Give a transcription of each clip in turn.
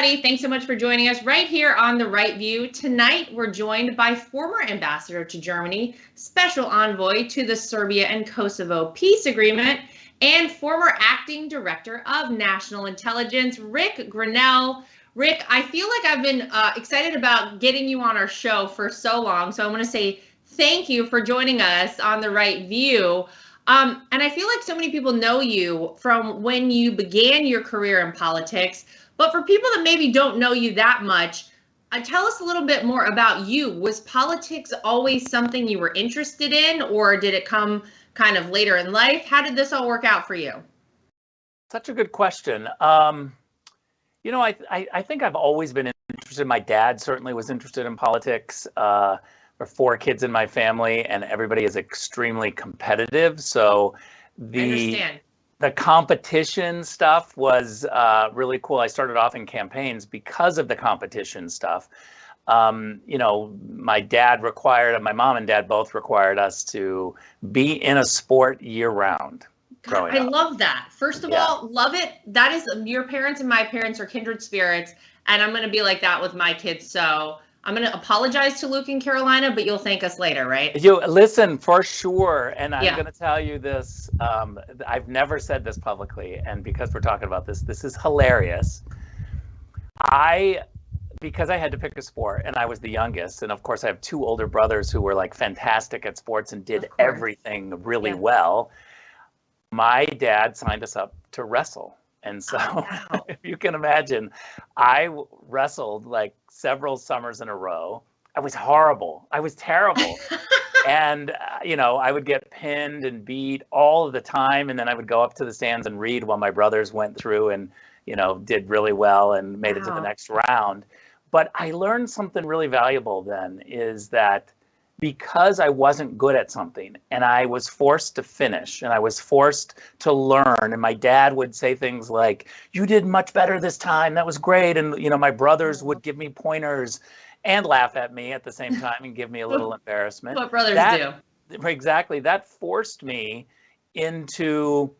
everybody. Thanks so much for joining us right here on The Right View. Tonight, we're joined by former ambassador to Germany, special envoy to the Serbia and Kosovo peace agreement, and former acting director of national intelligence, Ric Grenell. Ric, I feel like I've been excited about getting you on our show for so long, so I want to say thank you for joining us on The Right View. And I feel like so many people know you from when you began your career in politics. But for people that maybe don't know you that much, tell us a little bit more about you. Was politics always something you were interested in, or did it come kind of later in life? How did this all work out for you? Such a good question. You know, I think I've always been interested. My dad certainly was interested in politics. There are 4 kids in my family, and everybody is extremely competitive. So the competition stuff was really cool. I started off in campaigns because of the competition stuff. You know, my mom and dad both required us to be in a sport year round. God, I love that. First of all, love it. That is, your parents and my parents are kindred spirits, and I'm going to be like that with my kids. So I'm going to apologize to Luke and Carolina, but you'll thank us later, right? You listen, for sure. And I'm going to tell you this. I've never said this publicly. And because we're talking about this, this is hilarious. Because I had to pick a sport and I was the youngest. And of course, I have 2 older brothers who were like fantastic at sports and did everything really well. My dad signed us up to wrestle. And so if you can imagine, I wrestled like several summers in a row. I was horrible. I was terrible. And, you know, I would get pinned and beat all of the time. And then I would go up to the stands and read while my brothers went through and, you know, did really well and made it to the next round. But I learned something really valuable then, is that because I wasn't good at something and I was forced to finish and I was forced to learn, and my dad would say things like, "You did much better this time. That was great." And, you know, my brothers would give me pointers and laugh at me at the same time and give me a little embarrassment. What brothers do. Exactly. That forced me into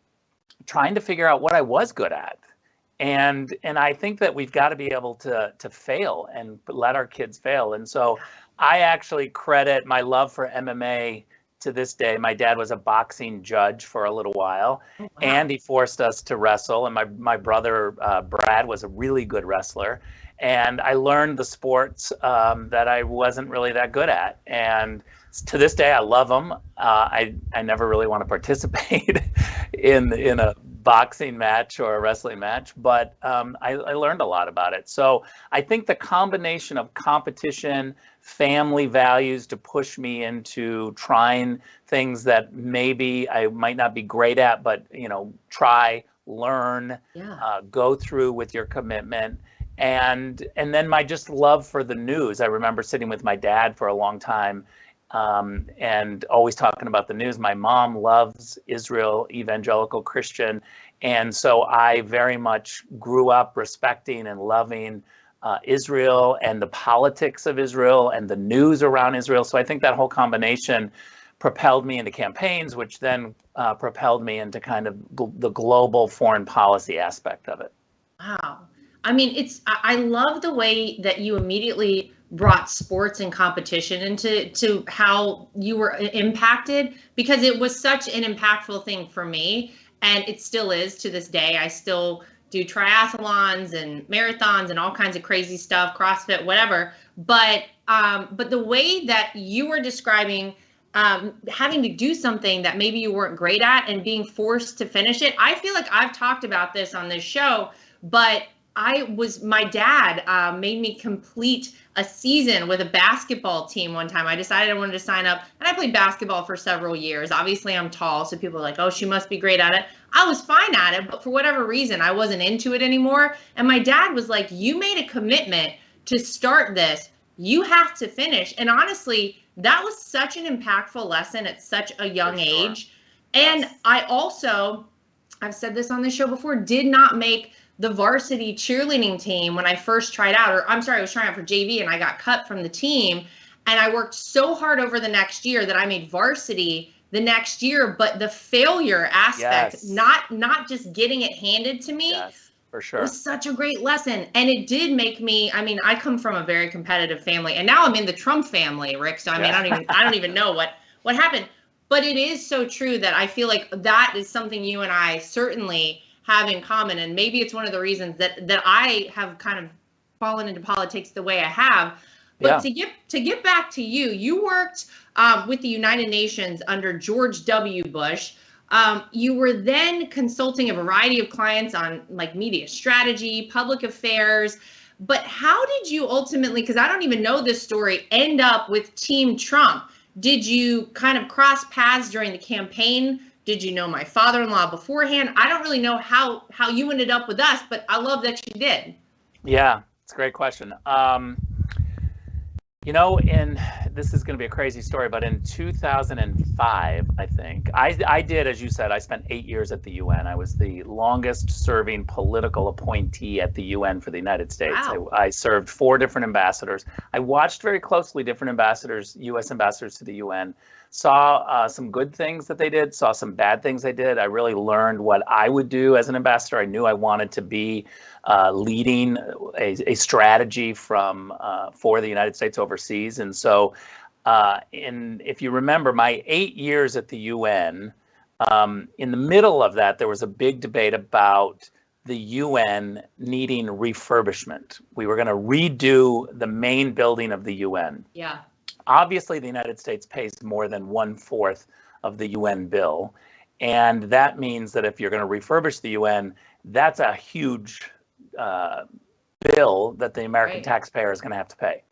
trying to figure out what I was good at. And I think that we've got to be able to fail and let our kids fail. And so I actually credit my love for MMA to this day. My dad was a boxing judge for a little while, and he forced us to wrestle. And my brother, Brad, was a really good wrestler. And I learned the sports that I wasn't really that good at. And to this day, I love them. I never really want to participate in a boxing match or a wrestling match, but I learned a lot about it. So I think the combination of competition, family values to push me into trying things that maybe I might not be great at, but, you know, try, learn, go through with your commitment. And then my just love for the news. I remember sitting with my dad for a long time and always talking about the news. My mom loves Israel, evangelical Christian. And so I very much grew up respecting and loving Israel and the politics of Israel and the news around Israel. So I think that whole combination propelled me into campaigns, which then propelled me into kind of the global foreign policy aspect of it. Wow. I mean, I love the way that you immediately brought sports and competition into how you were impacted, because it was such an impactful thing for me, and it still is to this day. I still do triathlons and marathons and all kinds of crazy stuff, CrossFit, whatever. But the way that you were describing having to do something that maybe you weren't great at and being forced to finish it, I feel like I've talked about this on this show, but my dad made me complete a season with a basketball team one time. I decided I wanted to sign up, and I played basketball for several years. Obviously, I'm tall, so people are like, "Oh, she must be great at it." I was fine at it, but for whatever reason, I wasn't into it anymore. And my dad was like, "You made a commitment to start this. You have to finish." And honestly, that was such an impactful lesson at such a young age. And I've said this on this show before, did not make the varsity cheerleading team when I first tried out, I was trying out for JV and I got cut from the team. And I worked so hard over the next year that I made varsity the next year. But the failure aspect, not just getting it handed to me, for It sure. was such a great lesson. And it did make me, I mean, I come from a very competitive family, and now I'm in the Trump family, Rick. So I mean, I don't even know what happened. But it is so true that I feel like that is something you and I certainly have in common. And maybe it's one of the reasons that I have kind of fallen into politics the way I have. But to get back to you, you worked with the United Nations under George W. Bush. You were then consulting a variety of clients on like media strategy, public affairs. But how did you ultimately, because I don't even know this story, end up with Team Trump? Did you kind of cross paths during the campaign? Did you know my father-in-law beforehand? I don't really know how you ended up with us, but I love that you did. Yeah, it's a great question. This is going to be a crazy story, but in 2005, I think, I did, as you said, I spent 8 years at the UN. I was the longest serving political appointee at the UN for the United States. Wow. I served 4 different ambassadors. I watched very closely different ambassadors, US ambassadors to the UN, saw some good things that they did, saw some bad things they did. I really learned what I would do as an ambassador. I knew I wanted to be leading a strategy for the United States overseas. And so if you remember my 8 years at the UN, in the middle of that, there was a big debate about the UN needing refurbishment. We were going to redo the main building of the UN. Yeah. Obviously, the United States pays more than 1/4 of the UN bill. And that means that if you're going to refurbish the UN, that's a huge bill that the American taxpayer is going to have to pay.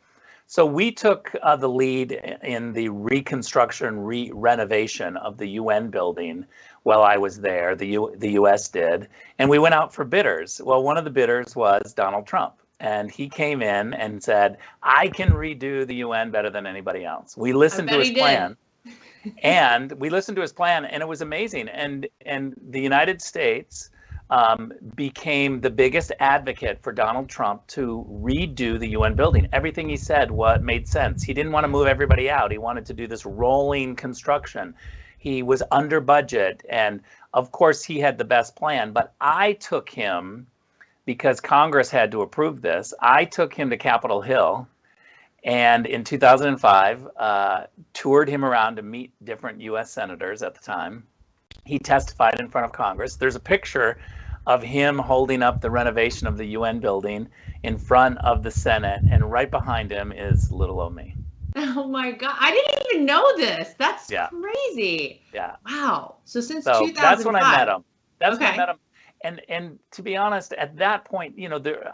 So we took the lead in the reconstruction, renovation of the UN building while I was there. The US did. And we went out for bidders. Well, one of the bidders was Donald Trump. And he came in and said, I can redo the UN better than anybody else. We listened to his plan. And we listened to his plan, and it was amazing. And the United States became the biggest advocate for Donald Trump to redo the UN building. Everything he said made sense. He didn't want to move everybody out. He wanted to do this rolling construction. He was under budget. And of course, he had the best plan. But I took him, because Congress had to approve this, I took him to Capitol Hill. And in 2005, toured him around to meet different U.S. senators at the time. He testified in front of Congress. There's a picture of him holding up the renovation of the UN building in front of the Senate, and right behind him is little old me. Oh my God, I didn't even know this. That's crazy. Yeah. Wow. So since 2005. That's when I met him. That's when I met him. And to be honest, at that point,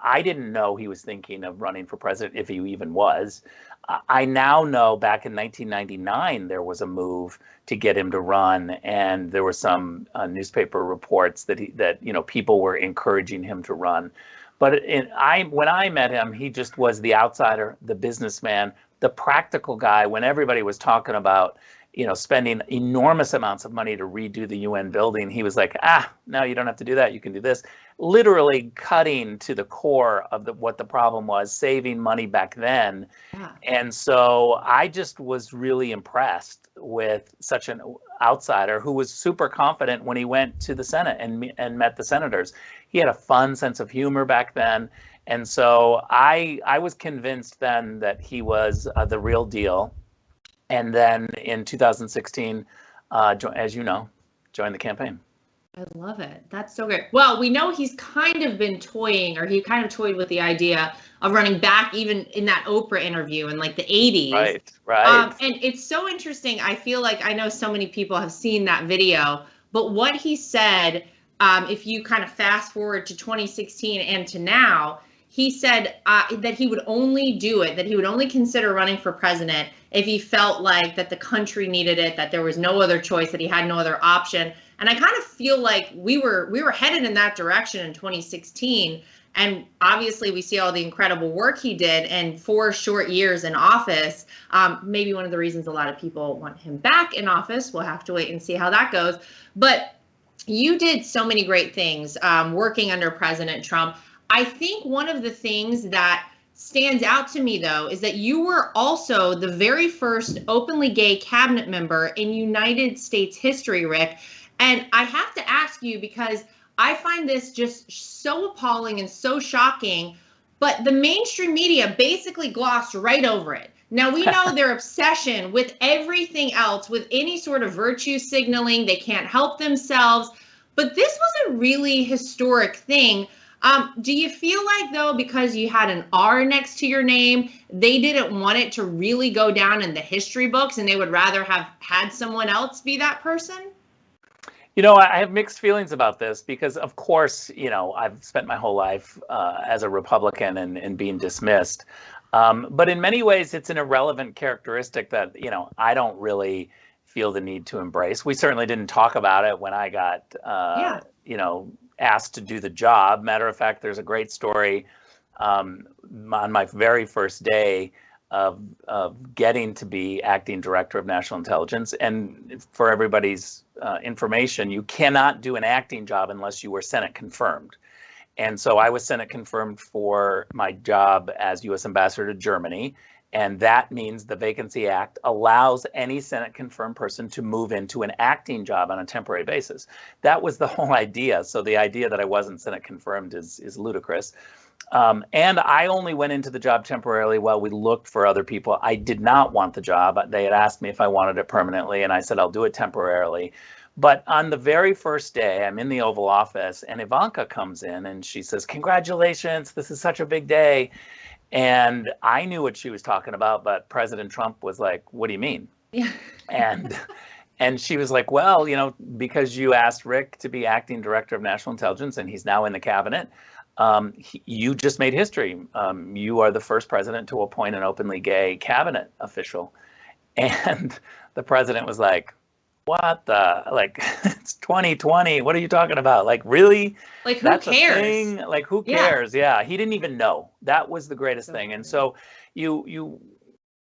I didn't know he was thinking of running for president, if he even was. I now know back in 1999, there was a move to get him to run, and there were some newspaper reports that people were encouraging him to run. But when I met him, he just was the outsider, the businessman, the practical guy. When everybody was talking about spending enormous amounts of money to redo the UN building, he was like, no, you don't have to do that. You can do this. Literally cutting to the core of what the problem was, saving money back then. Yeah. And so I just was really impressed with such an outsider who was super confident when he went to the Senate and met the senators. He had a fun sense of humor back then. And so I was convinced then that he was the real deal. And then in 2016, as you know, joined the campaign. I love it. That's so great. Well, we know he's kind of been toying, or he kind of toyed with the idea of running back, even in that Oprah interview in like the 80s. Right. And it's so interesting. I feel like I know so many people have seen that video, but what he said, if you kind of fast forward to 2016 and to now, he said that he would only do it, that he would only consider running for president if he felt like that the country needed it, that there was no other choice, that he had no other option. And I kind of feel like we were headed in that direction in 2016. And obviously we see all the incredible work he did in 4 short years in office. Maybe one of the reasons a lot of people want him back in office. We'll have to wait and see how that goes. But you did so many great things working under President Trump. I think one of the things that stands out to me, though, is that you were also the very first openly gay cabinet member in United States history, Rick. And I have to ask you, because I find this just so appalling and so shocking, but the mainstream media basically glossed right over it. Now, we know their obsession with everything else, with any sort of virtue signaling, they can't help themselves. But this was a really historic thing. Do you feel like, though, because you had an R next to your name, they didn't want it to really go down in the history books and they would rather have had someone else be that person? You know, I have mixed feelings about this because, of course, you know, I've spent my whole life as a Republican and being dismissed. But in many ways, it's an irrelevant characteristic that, you know, I don't really feel the need to embrace. We certainly didn't talk about it when I got, you know, asked to do the job. Matter of fact, there's a great story on my very first day of getting to be acting director of national intelligence. And for everybody's information, you cannot do an acting job unless you were Senate confirmed. And so I was Senate confirmed for my job as U.S. Ambassador to Germany. And that means the Vacancy Act allows any Senate confirmed person to move into an acting job on a temporary basis. That was the whole idea. So the idea that I wasn't Senate confirmed is ludicrous. And I only went into the job temporarily while we looked for other people. I did not want the job. They had asked me if I wanted it permanently, and I said, I'll do it temporarily. But on the very first day, I'm in the Oval Office, and Ivanka comes in, and she says, congratulations, this is such a big day. And I knew what she was talking about, but President Trump was like, what do you mean? Yeah. And she was like, well, you know, because you asked Rick to be acting director of national intelligence, and he's now in the cabinet, you just made history. You are the first president to appoint an openly gay cabinet official. And the president was like, what the, like, it's 2020. What are you talking about? Like, really? Like, who That's cares? A thing? Like, who cares? Yeah. He didn't even know. That was the greatest thing. And so you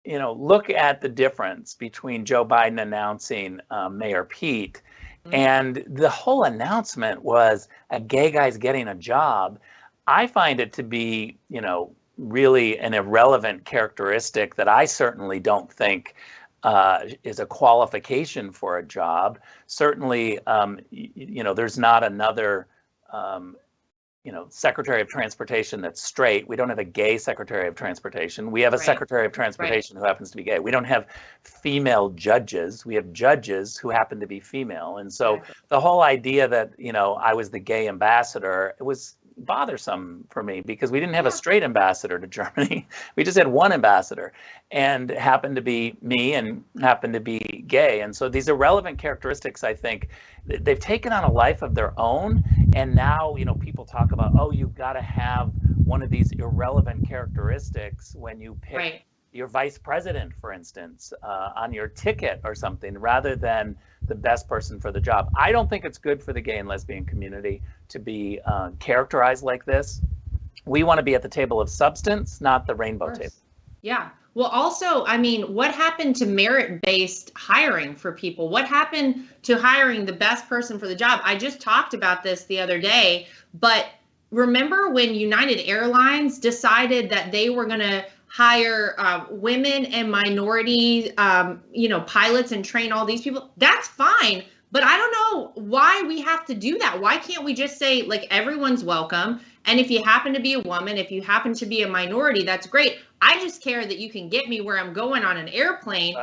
know, look at the difference between Joe Biden announcing Mayor Pete, and the whole announcement was a gay guy's getting a job. I find it to be, you know, really an irrelevant characteristic that I certainly don't think is a qualification for a job. Certainly, you know, there's not another, you know, Secretary of Transportation that's straight. We don't have a gay Secretary of Transportation. We have a Secretary of Transportation who happens to be gay. We don't have female judges. We have judges who happen to be female. And so the whole idea that, you know, I was the gay ambassador, it was bothersome for me because we didn't have a straight ambassador to Germany. We just had one ambassador, and it happened to be me and happened to be gay. And so these irrelevant characteristics, I think, they've taken on a life of their own. And now, you know, people talk about, oh, you've got to have one of these irrelevant characteristics when you pick your vice president, for instance, on your ticket or something, rather than the best person for the job. I don't think it's good for the gay and lesbian community to be characterized like this. We want to be at the table of substance, not the rainbow table. Yeah. Well, also, I mean, what happened to merit-based hiring for people? What happened to hiring the best person for the job? I just talked about this the other day, but remember when United Airlines decided that they were going to hire women and minority, you know, pilots and train all these people? That's fine. But I don't know why we have to do that. Why can't we just say, like, everyone's welcome? And if you happen to be a woman, if you happen to be a minority, that's great. I just care that you can get me where I'm going on an airplane.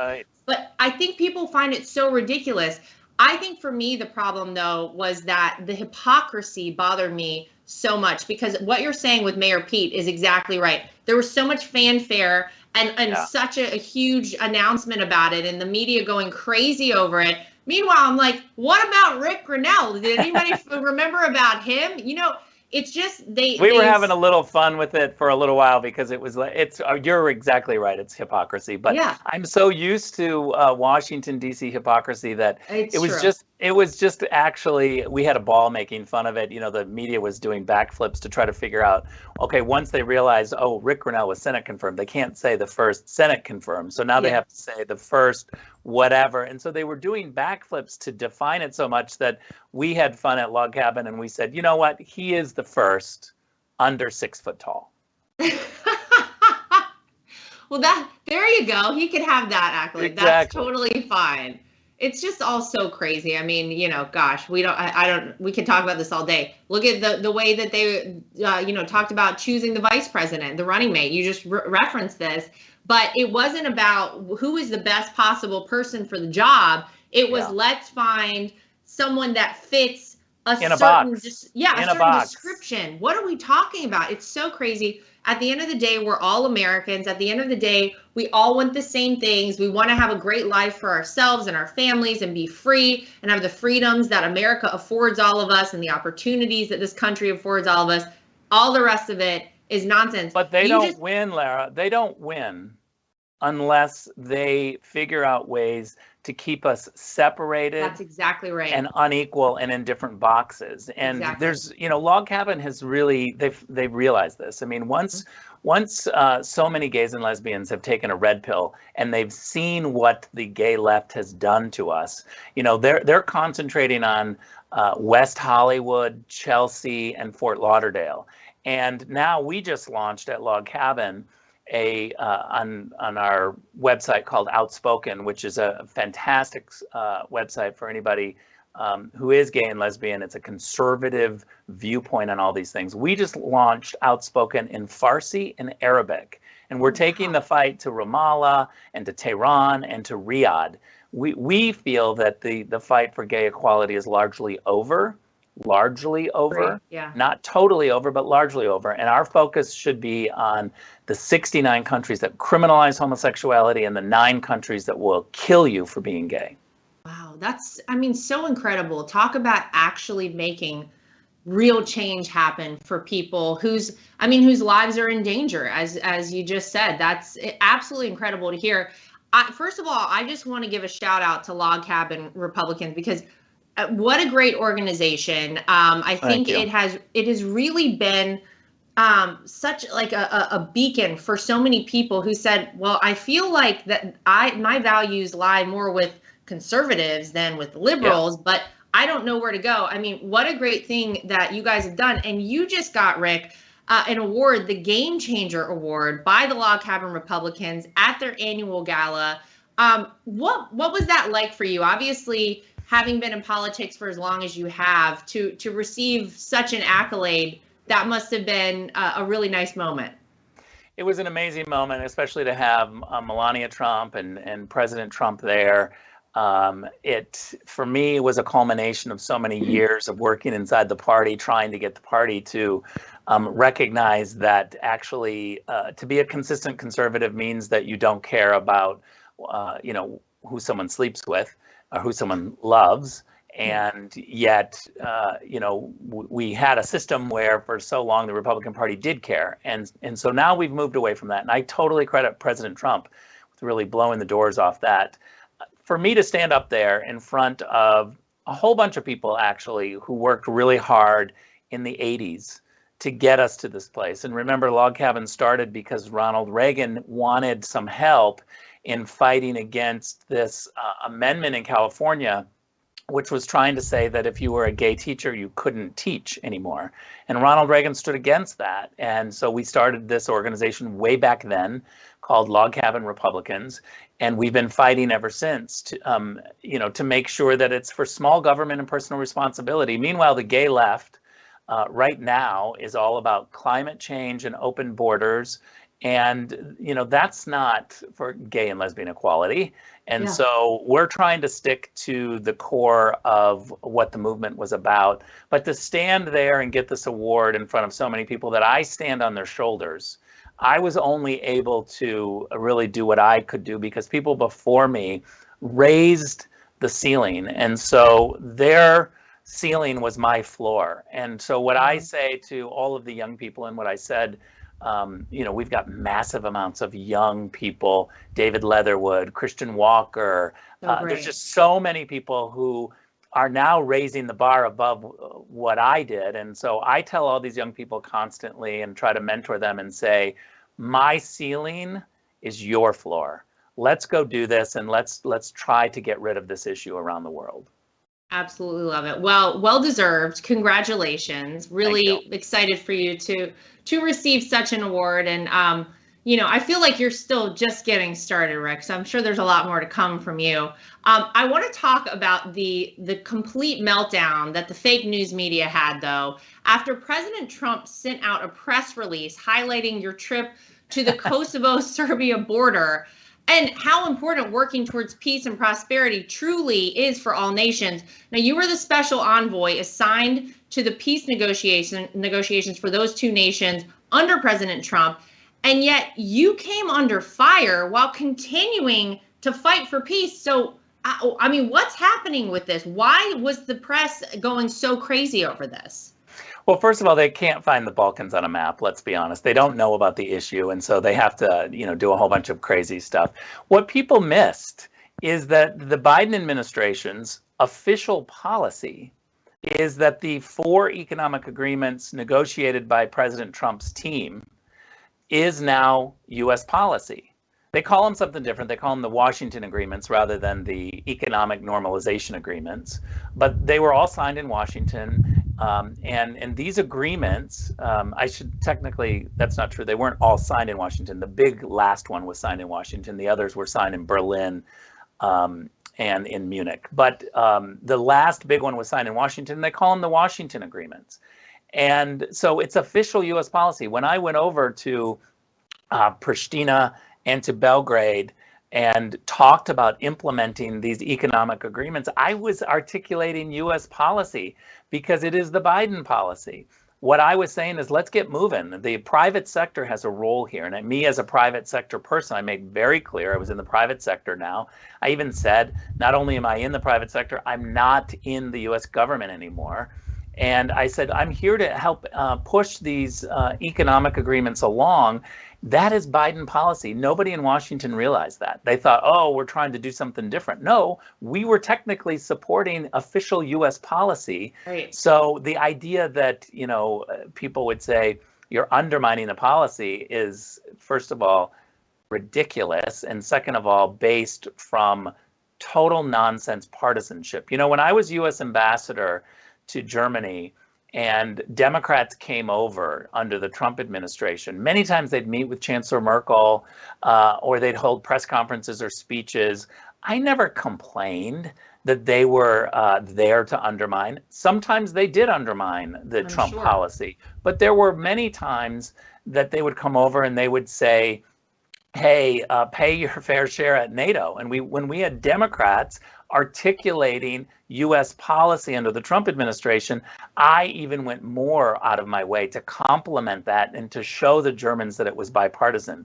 But I think people find it so ridiculous. I think for me, the problem, though, was that the hypocrisy bothered me so much, because what you're saying with Mayor Pete is exactly right. There was so much fanfare and such a huge announcement about it, and the media going crazy over it. Meanwhile, I'm like, what about Ric Grenell? Did anybody remember about him? You know, it's just we were having a little fun with it for a little while because it was like, you're exactly right, it's hypocrisy. But I'm so used to Washington D.C. hypocrisy that it was just actually, we had a ball making fun of it. You know, the media was doing backflips to try to figure out, okay, once they realized, oh, Ric Grenell was Senate confirmed, they can't say the first Senate confirmed, so now they have to say the first whatever. And so they were doing backflips to define it so much that we had fun at Log Cabin, and we said, you know what, he is the first under 6 foot tall. Well, there you go. He could have that accolade. Exactly. That's totally fine. it's just all so crazy. I mean, gosh, we can talk about this all day. Look at the way that they, talked about choosing the vice president, the running mate. You just referenced this, but it wasn't about who is the best possible person for the job. It was, let's find someone that fits a certain description. What are we talking about? It's so crazy. At the end of the day, we're all Americans. At the end of the day, we all want the same things. We want to have a great life for ourselves and our families and be free and have the freedoms that America affords all of us and the opportunities that this country affords all of us. All the rest of it is nonsense. But they don't win, Lara. They don't win unless they figure out ways to keep us separated. That's exactly right. And unequal and in different boxes. And there's, Log Cabin has really, they've realized this. I mean, once so many gays and lesbians have taken a red pill and they've seen what the gay left has done to us, they're concentrating on West Hollywood, Chelsea, and Fort Lauderdale. And now we just launched at Log Cabin on our website called Outspoken, which is a fantastic website for anybody who is gay and lesbian. It's a conservative viewpoint on all these things. We just launched Outspoken in Farsi and Arabic, and we're taking the fight to Ramallah and to Tehran and to Riyadh. We feel that the fight for gay equality is largely over. Right. Yeah. Not totally over, but largely over. And our focus should be on the 69 countries that criminalize homosexuality and the 9 countries that will kill you for being gay. Wow, that's, so incredible. Talk about actually making real change happen for people whose lives are in danger, as you just said. That's absolutely incredible to hear. First of all, I just want to give a shout out to Log Cabin Republicans, because what a great organization. I think it has really been such like a beacon for so many people who said, well, I feel like that my values lie more with conservatives than with liberals, but I don't know where to go. What a great thing that you guys have done. And you just got, Rick, an award, the Game Changer Award, by the Log Cabin Republicans at their annual gala. What was that like for you? Obviously, having been in politics for as long as you have, to receive such an accolade, that must have been a really nice moment. It was an amazing moment, especially to have Melania Trump and President Trump there. For me, it was a culmination of so many years of working inside the party, trying to get the party to recognize that actually to be a consistent conservative means that you don't care about, who someone sleeps with or who someone loves. And yet, we had a system where for so long the Republican Party did care. And so now we've moved away from that. And I totally credit President Trump with really blowing the doors off that. For me to stand up there in front of a whole bunch of people, actually, who worked really hard in the 80s to get us to this place. And remember, Log Cabin started because Ronald Reagan wanted some help in fighting against this amendment in California, which was trying to say that if you were a gay teacher, you couldn't teach anymore. And Ronald Reagan stood against that. And so we started this organization way back then called Log Cabin Republicans. And we've been fighting ever since to make sure that it's for small government and personal responsibility. Meanwhile, the gay left right now is all about climate change and open borders. And, that's not for gay and lesbian equality. And so we're trying to stick to the core of what the movement was about. But to stand there and get this award in front of so many people that I stand on their shoulders, I was only able to really do what I could do because people before me raised the ceiling. And so their ceiling was my floor. And so what I say to all of the young people, and what I said, we've got massive amounts of young people, David Leatherwood, Christian Walker. There's just so many people who are now raising the bar above what I did. And so I tell all these young people constantly and try to mentor them and say, my ceiling is your floor. Let's go do this, and let's try to get rid of this issue around the world. Absolutely love it. Well deserved. Congratulations. Really excited for you to receive such an award. And I feel like you're still just getting started, Rick. So I'm sure there's a lot more to come from you. I want to talk about the complete meltdown that the fake news media had, though, after President Trump sent out a press release highlighting your trip to the Kosovo-Serbia border and how important working towards peace and prosperity truly is for all nations. Now, you were the special envoy assigned to the peace negotiations for those two nations under President Trump. And yet you came under fire while continuing to fight for peace. So, I mean, what's happening with this? Why was the press going so crazy over this? Well, first of all, they can't find the Balkans on a map, let's be honest. They don't know about the issue, and so they have to, do a whole bunch of crazy stuff. What people missed is that the Biden administration's official policy is that the 4 economic agreements negotiated by President Trump's team is now U.S. policy. They call them something different. They call them the Washington agreements rather than the economic normalization agreements. But they were all signed in Washington. And these agreements, that's not true. They weren't all signed in Washington. The big last one was signed in Washington. The others were signed in Berlin and in Munich. But the last big one was signed in Washington. They call them the Washington agreements. And so it's official U.S. policy. When I went over to Pristina and to Belgrade and talked about implementing these economic agreements, I was articulating U.S. policy because it is the Biden policy. What I was saying is, let's get moving. The private sector has a role here. And me as a private sector person, I made very clear I was in the private sector now. I even said, not only am I in the private sector, I'm not in the U.S. government anymore. And I said, I'm here to help push these economic agreements along. That is Biden policy. Nobody in Washington realized that. They thought, oh, we're trying to do something different. No, we were technically supporting official U.S. policy. Right. So the idea that, people would say you're undermining the policy is, first of all, ridiculous. And second of all, based from total nonsense partisanship. When I was U.S. ambassador to Germany, and Democrats came over under the Trump administration, many times they'd meet with Chancellor Merkel or they'd hold press conferences or speeches. I never complained that they were there to undermine. Sometimes they did undermine the Trump policy, but there were many times that they would come over and they would say, hey, pay your fair share at NATO. And when we had Democrats articulating U.S. policy under the Trump administration, I even went more out of my way to complement that and to show the Germans that it was bipartisan.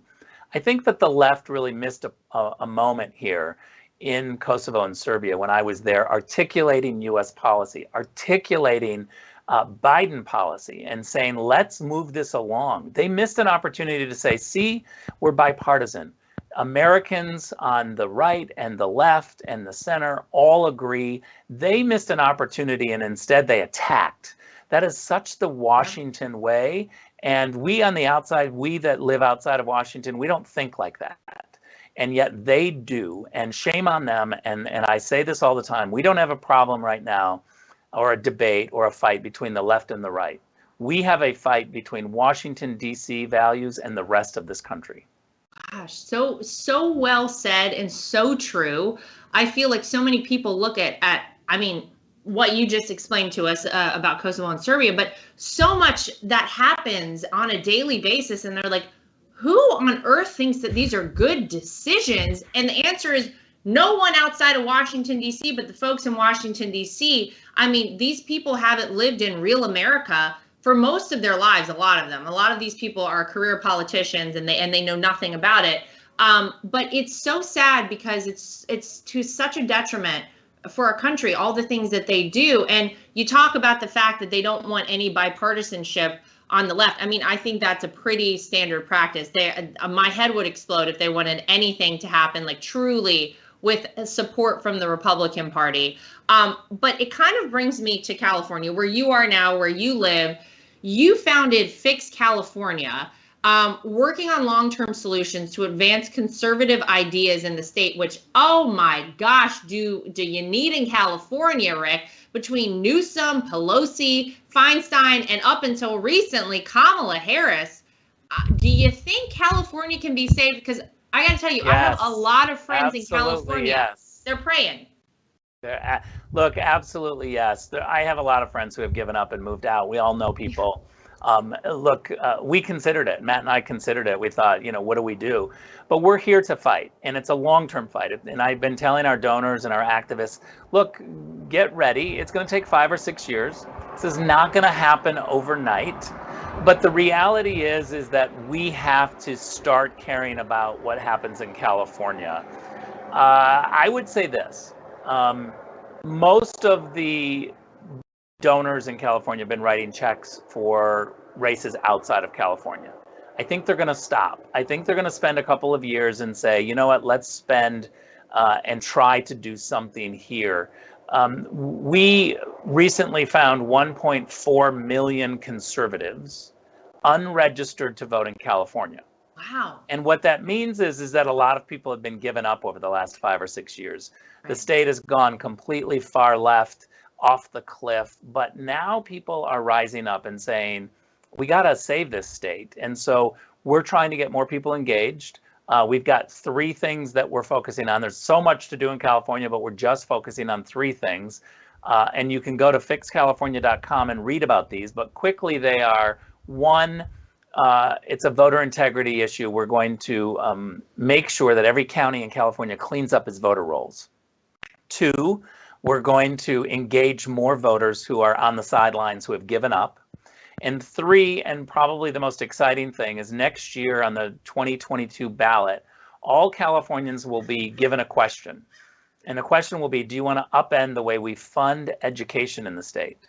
I think that the left really missed a moment here in Kosovo and Serbia when I was there articulating U.S. policy, articulating Biden policy and saying, let's move this along. They missed an opportunity to say, see, we're bipartisan. Americans on the right and the left and the center all agree. They missed an opportunity and instead they attacked. That is such the Washington way. And we on the outside, we that live outside of Washington, we don't think like that. And yet they do. And shame on them. And I say this all the time. We don't have a problem right now or a debate or a fight between the left and the right. We have a fight between Washington, D.C. values and the rest of this country. Gosh, so well said and so true. I feel like so many people look at what you just explained to us about Kosovo and Serbia, but so much that happens on a daily basis, and they're like, who on earth thinks that these are good decisions? And the answer is no one outside of Washington, D.C., but the folks in Washington, D.C. I mean, these people haven't lived in real America for most of their lives. A lot of these people are career politicians and they know nothing about it. But it's so sad because it's to such a detriment for our country, all the things that they do. And you talk about the fact that they don't want any bipartisanship on the left. I mean, I think that's a pretty standard practice. My head would explode if they wanted anything to happen like truly with support from the Republican Party. But it kind of brings me to California, where you are now, where you live. You founded Fix California, working on long-term solutions to advance conservative ideas in the state, which, oh my gosh, do you need in California, Rick? Between Newsom, Pelosi, Feinstein, and up until recently, Kamala Harris. Do you think California can be saved? Because I got to tell you, I have a Yes, lot of friends in absolutely, California. yes. They're praying. Look, absolutely, yes. I have a lot of friends who have given up and moved out. We all know people. Look, we considered it. Matt and I considered it. We thought, what do we do? But we're here to fight, and it's a long-term fight. And I've been telling our donors and our activists, look, get ready. It's going to take 5 or 6 years. This is not going to happen overnight. But the reality is that we have to start caring about what happens in California. I would say this. Most of the donors in California have been writing checks for races outside of California. I think they're going to stop. I think they're going to spend a couple of years and say, you know what, let's spend and try to do something here. We recently found 1.4 million conservatives unregistered to vote in California. Wow. And what that means is that a lot of people have been given up over the last 5 or 6 years. Right. The state has gone completely far left, off the cliff, but now people are rising up and saying, we got to save this state. And so we're trying to get more people engaged. We've got 3 things that we're focusing on. There's so much to do in California, but we're just focusing on 3 things. And you can go to fixcalifornia.com and read about these, but quickly they are: 1, it's a voter integrity issue. We're going to make sure that every county in California cleans up its voter rolls. 2, we're going to engage more voters who are on the sidelines, who have given up. And 3, and probably the most exciting thing, is next year on the 2022 ballot, all Californians will be given a question. And the question will be, do you want to upend the way we fund education in the state?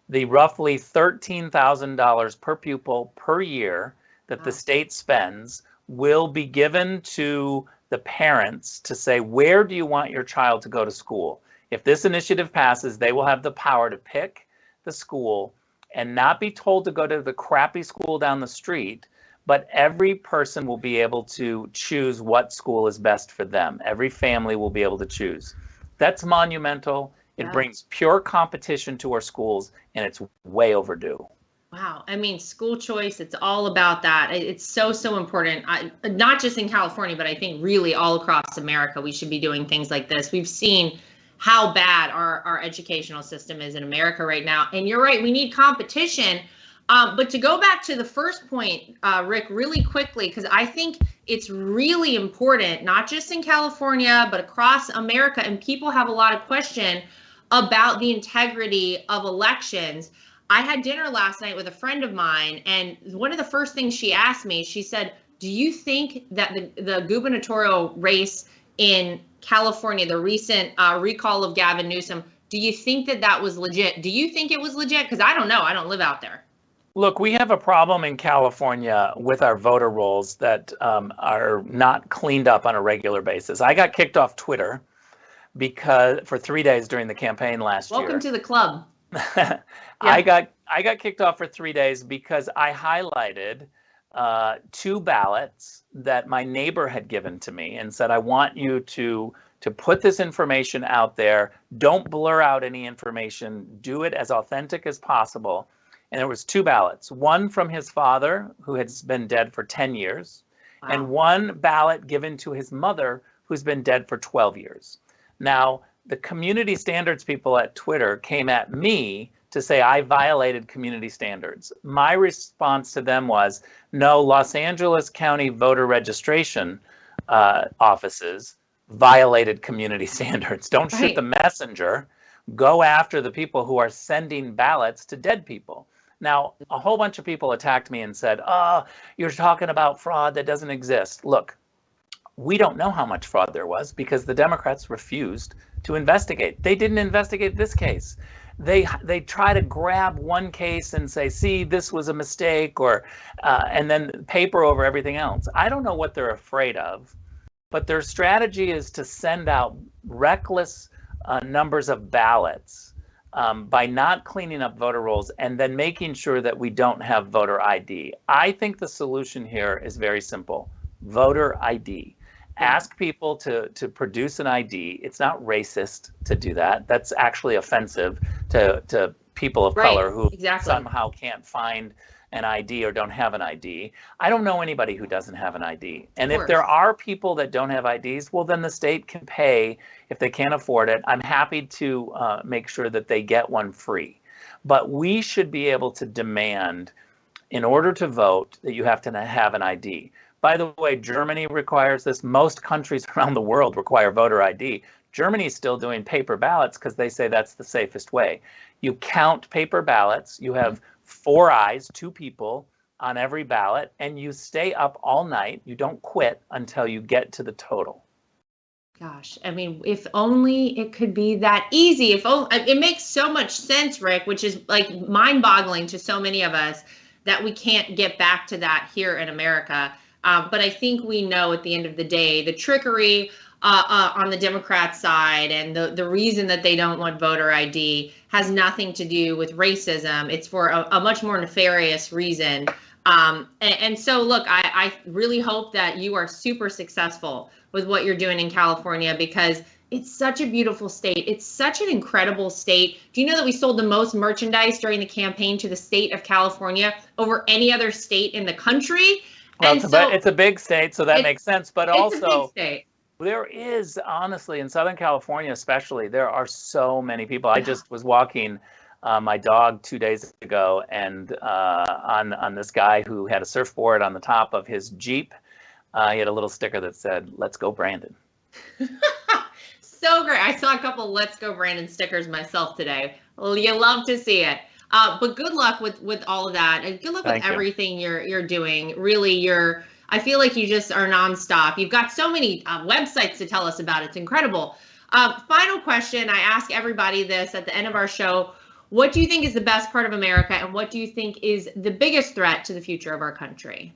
The roughly $13,000 per pupil per year that the state spends will be given to the parents to say, where do you want your child to go to school? If this initiative passes, they will have the power to pick the school and not be told to go to the crappy school down the street, but every person will be able to choose what school is best for them. Every family will be able to choose. That's monumental. It brings pure competition to our schools, and it's way overdue. Wow. I mean, school choice, it's all about that. It's so, so important. Not just in California, but I think really all across America, we should be doing things like this. We've seen how bad our educational system is in America right now. And you're right, we need competition. But to go back to the first point, Rick, really quickly, because I think it's really important, not just in California, but across America. And people have a lot of question about the integrity of elections. I had dinner last night with a friend of mine, and one of the first things she asked me, she said, do you think that the gubernatorial race in California, the recent recall of Gavin Newsom, do you think that was legit? Do you think it was legit? Because I don't know. I don't live out there. Look, we have a problem in California with our voter rolls that are not cleaned up on a regular basis. I got kicked off Twitter for 3 days during the campaign last year. Welcome to the club. Yeah. I got kicked off for 3 days because I highlighted 2 ballots that my neighbor had given to me and said, I want you to put this information out there. Don't blur out any information. Do it as authentic as possible. And there was 2 ballots, one from his father, who has been dead for 10 years, wow, and 1 ballot given to his mother, who's been dead for 12 years. Now, the community standards people at Twitter came at me to say I violated community standards. My response to them was, no, Los Angeles County voter registration offices violated community standards. Don't shoot the messenger. Go after the people who are sending ballots to dead people. Now, a whole bunch of people attacked me and said, oh, you're talking about fraud that doesn't exist. Look, we don't know how much fraud there was because the Democrats refused to investigate. They didn't investigate this case. They try to grab one case and say, see, this was a mistake, or and then paper over everything else. I don't know what they're afraid of, but their strategy is to send out reckless numbers of ballots by not cleaning up voter rolls and then making sure that we don't have voter ID. I think the solution here is very simple: voter ID. Ask people to produce an ID. It's not racist to do that. That's actually offensive to people of color who somehow can't find an ID or don't have an ID. I don't know anybody who doesn't have an ID. And Of if there course. are people that don't have IDs, well, then the state can pay if they can't afford it. I'm happy to make sure that they get one free. But we should be able to demand, in order to vote, that you have to have an ID. By the way, Germany requires this. Most countries around the world require voter ID. Germany is still doing paper ballots because they say that's the safest way. You count paper ballots. You have 4 eyes, 2 people on every ballot, and you stay up all night. You don't quit until you get to the total. Gosh, I mean, if only it could be that easy. If only, it makes so much sense, Rick, which is like mind-boggling to so many of us that we can't get back to that here in America. But I think we know at the end of the day, the trickery on the Democrat side and the reason that they don't want voter ID has nothing to do with racism. It's for a much more nefarious reason. And so, look, I really hope that you are super successful with what you're doing in California, because it's such a beautiful state. It's such an incredible state. Do you know that we sold the most merchandise during the campaign to the state of California over any other state in the country? Well, And so it's a big state, so that makes sense. But it's also, a big state. there is, honestly, in Southern California especially, there are so many people. I just was walking my dog 2 days ago, and on this guy who had a surfboard on the top of his Jeep. He had a little sticker that said, "Let's go, Brandon." So great. I saw a couple "Let's Go Brandon" stickers myself today. Well, you love to see it. But good luck with all of that, and good luck with everything you're doing. Really, I feel like you just are nonstop. You've got so many websites to tell us about. It's incredible. Final question. I ask everybody this at the end of our show. What do you think is the best part of America, and what do you think is the biggest threat to the future of our country?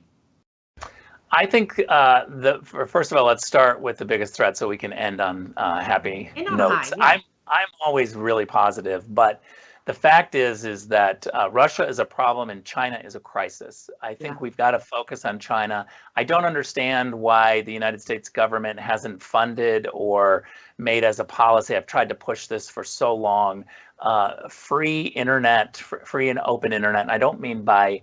I think first of all, let's start with the biggest threat so we can end on happy notes. High, yeah. I'm always really positive, but the fact is that Russia is a problem and China is a crisis. I think we've got to focus on China. I don't understand why the United States government hasn't funded or made as a policy. I've tried to push this for so long. Free internet, free and open internet. And I don't mean by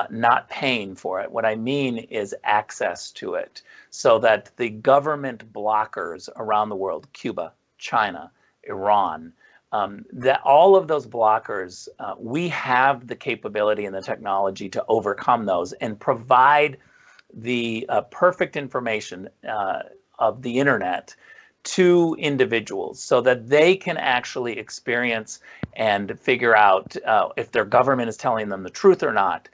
not paying for it. What I mean is access to it, so that the government blockers around the world, Cuba, China, Iran, that all of those blockers, we have the capability and the technology to overcome those and provide the perfect information of the internet to individuals so that they can actually experience and figure out if their government is telling them the truth or not.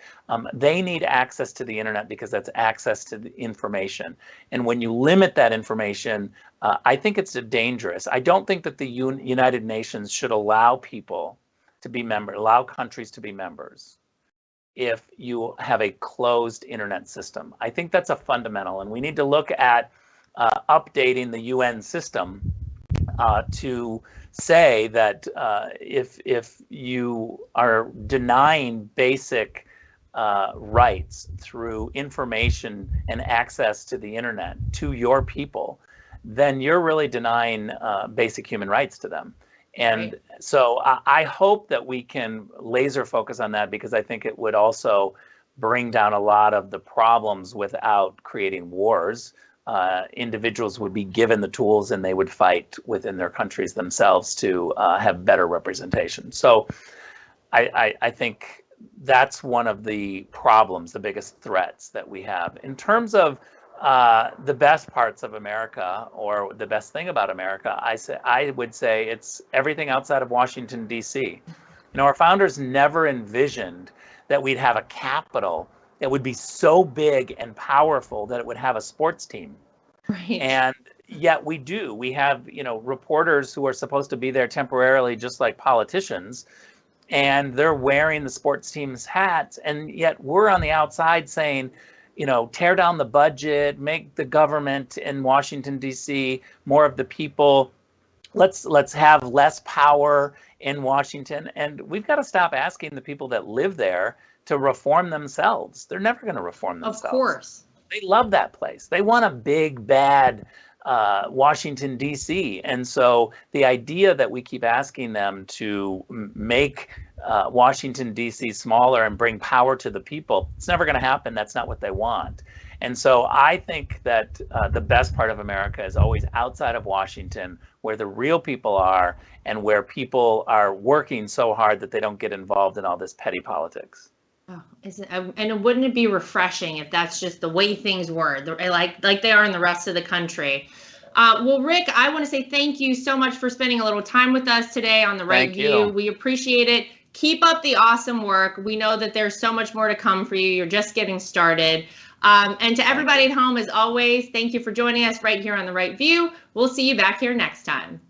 They need access to the internet because that's access to the information. And when you limit that information, I think it's dangerous. I don't think that the United Nations should allow people to be members, allow countries to be members if you have a closed internet system. I think that's a fundamental, and we need to look at updating the UN system to say that if you are denying basic rights through information and access to the internet to your people, then you're really denying basic human rights to them. And so I hope that we can laser focus on that, because I think it would also bring down a lot of the problems without creating wars. Individuals would be given the tools and they would fight within their countries themselves to have better representation. So I think that's one of the problems, the biggest threats that we have. In terms of the best parts of America, or the best thing about America, I would say it's everything outside of Washington, D.C. You know, our founders never envisioned that we'd have a capital that would be so big and powerful that it would have a sports team. Right. And yet we do. We have, reporters who are supposed to be there temporarily, just like politicians, and they're wearing the sports team's hats. And yet we're on the outside saying, tear down the budget, make the government in Washington, D.C. more of the people. Let's have less power in Washington. And we've got to stop asking the people that live there to reform themselves. They're never going to reform themselves. Of course. They love that place. They want a big, bad Washington, D.C. And so the idea that we keep asking them to make Washington, D.C. smaller and bring power to the people. It's never going to happen. That's not what they want. And so I think that the best part of America is always outside of Washington, where the real people are and where people are working so hard that they don't get involved in all this petty politics. Oh, and wouldn't it be refreshing if that's just the way things were, like they are in the rest of the country? Well, Ric, I want to say thank you so much for spending a little time with us today on The Right View. We appreciate it. Keep up the awesome work. We know that there's so much more to come for you. You're just getting started. And to everybody at home, as always, thank you for joining us right here on The Right View. We'll see you back here next time.